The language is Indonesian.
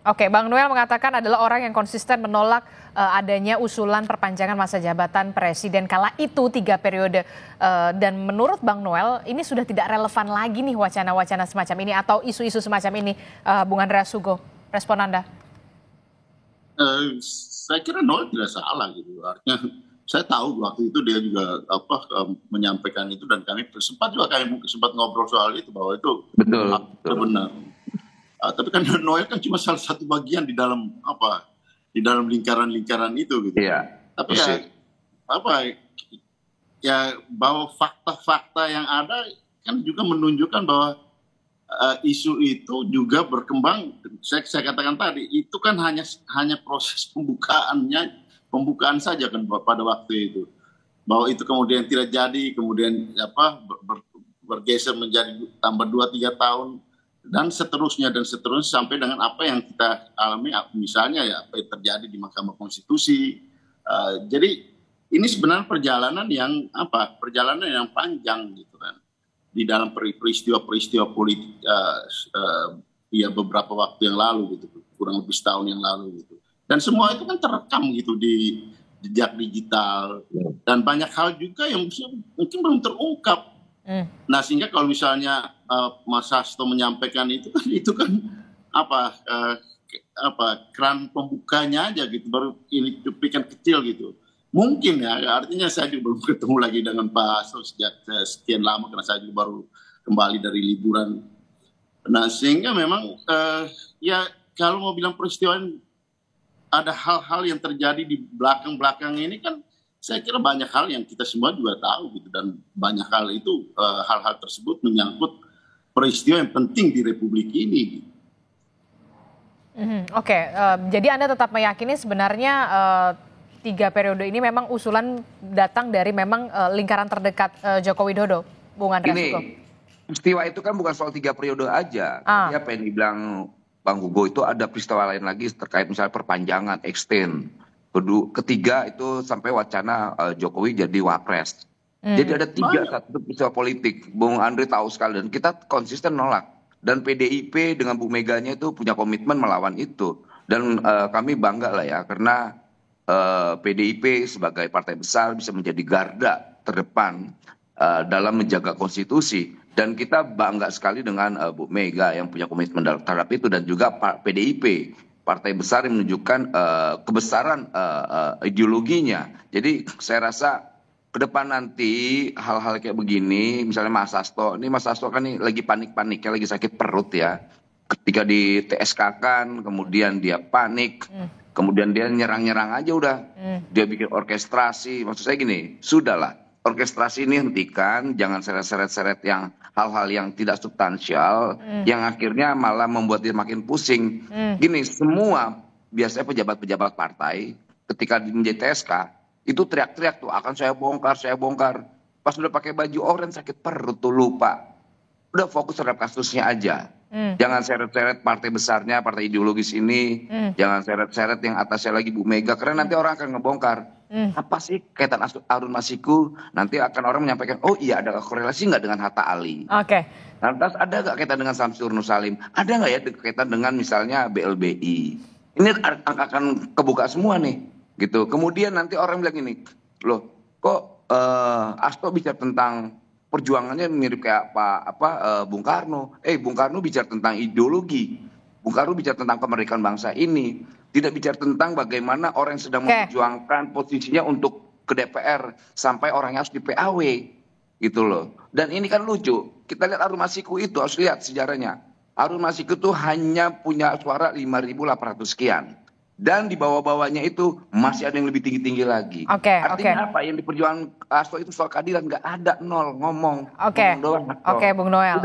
Oke, Bang Noel mengatakan adalah orang yang konsisten menolak adanya usulan perpanjangan masa jabatan presiden kala itu 3 periode. Dan menurut Bang Noel ini sudah tidak relevan lagi nih wacana-wacana semacam ini atau isu-isu semacam ini, Bung Andreas Hugo. Respon Anda? Saya kira Noel tidak salah gitu. Artinya saya tahu waktu itu dia juga menyampaikan itu dan kami sempat ngobrol soal itu bahwa itu betul. benar. Tapi kan Noel kan cuma salah satu bagian di dalam lingkaran-lingkaran itu gitu. Iya. Tapi ya bahwa fakta-fakta yang ada kan juga menunjukkan bahwa isu itu juga berkembang. Saya katakan tadi itu kan hanya proses pembukaan saja kan pada waktu itu, bahwa itu kemudian tidak jadi, kemudian bergeser menjadi tambah 2-3 tahun dan seterusnya sampai dengan apa yang kita alami, misalnya ya apa yang terjadi di Mahkamah Konstitusi. Jadi ini sebenarnya perjalanan yang panjang gitu kan, di dalam peristiwa-peristiwa politik ya beberapa waktu yang lalu gitu, kurang lebih setahun yang lalu gitu. Dan semua itu kan terekam gitu di jejak digital dan banyak hal juga yang mungkin belum terungkap. Nah sehingga kalau misalnya Mas Hasto menyampaikan itu kan keran pembukanya aja gitu, baru ini cuplikan kecil gitu. Mungkin ya, artinya saya juga belum ketemu lagi dengan Pak Hasto sejak sekian lama karena saya juga baru kembali dari liburan. Nah sehingga memang ya kalau mau bilang peristiwa ada hal-hal yang terjadi di belakang ini kan saya kira banyak hal yang kita semua juga tahu gitu, dan banyak hal itu hal-hal tersebut menyangkut peristiwa yang penting di Republik ini. Oke, jadi Anda tetap meyakini sebenarnya 3 periode ini memang usulan datang dari memang lingkaran terdekat Joko Widodo, Bung Andreas Hugo? Peristiwa itu kan bukan soal 3 periode aja. Tadi apa yang dibilang Bang Hugo itu ada peristiwa lain lagi terkait misalnya perpanjangan, extend. Ketiga itu sampai wacana Jokowi jadi wapres. Jadi ada 3 satu peristiwa politik. Bung Andre tahu sekali dan kita konsisten nolak. Dan PDIP dengan Bu Meganya itu punya komitmen melawan itu. Dan kami bangga lah ya karena PDIP sebagai partai besar bisa menjadi garda terdepan dalam menjaga konstitusi. Dan kita bangga sekali dengan Bu Mega yang punya komitmen terhadap itu, dan juga PDIP, partai besar yang menunjukkan kebesaran ideologinya. Jadi saya rasa ke depan nanti hal-hal kayak begini, misalnya Mas Hasto kan nih lagi panik-paniknya, lagi sakit perut ya. Ketika di TSK kan, kemudian dia panik, kemudian dia nyerang-nyerang aja udah. Dia bikin orkestrasi, maksud saya gini, sudahlah. Orkestrasi ini hentikan, jangan seret-seret yang hal-hal yang tidak substansial, yang akhirnya malah membuat dia makin pusing. Gini, semua biasanya pejabat-pejabat partai ketika menjadi TSK itu teriak-teriak tuh, akan saya bongkar. Pas udah pakai baju oranye sakit perut tuh lupa. Udah fokus terhadap kasusnya aja. Jangan seret-seret partai besarnya, partai ideologis ini. Jangan seret-seret yang atasnya lagi Bu Mega, karena nanti orang akan ngebongkar. Apa sih kaitan Harun Masiku? Nanti akan orang menyampaikan, oh iya ada korelasi nggak dengan Hatta Ali? Oke. Lantas ada nggak kaitan dengan Samsur Nur Salim? Ada nggak ya kaitan dengan misalnya BLBI? Ini akan kebuka semua nih, gitu. Kemudian nanti orang bilang gini, loh kok Hasto bicara tentang perjuangannya mirip kayak Bung Karno. Bung Karno bicara tentang ideologi. Bung Karno bicara tentang kemerdekaan bangsa ini. Tidak bicara tentang bagaimana orang yang sedang memperjuangkan posisinya untuk ke DPR sampai orangnya harus di PAW. Gitu loh. Dan ini kan lucu. Kita lihat Harun Masiku itu, harus lihat sejarahnya. Harun Masiku itu hanya punya suara 5.800 sekian. Dan di bawah-bawahnya itu masih ada yang lebih tinggi-tinggi lagi. Artinya apa yang diperjuangkan Hasto itu soal keadilan, nggak ada, nol ngomong. Bung Noel.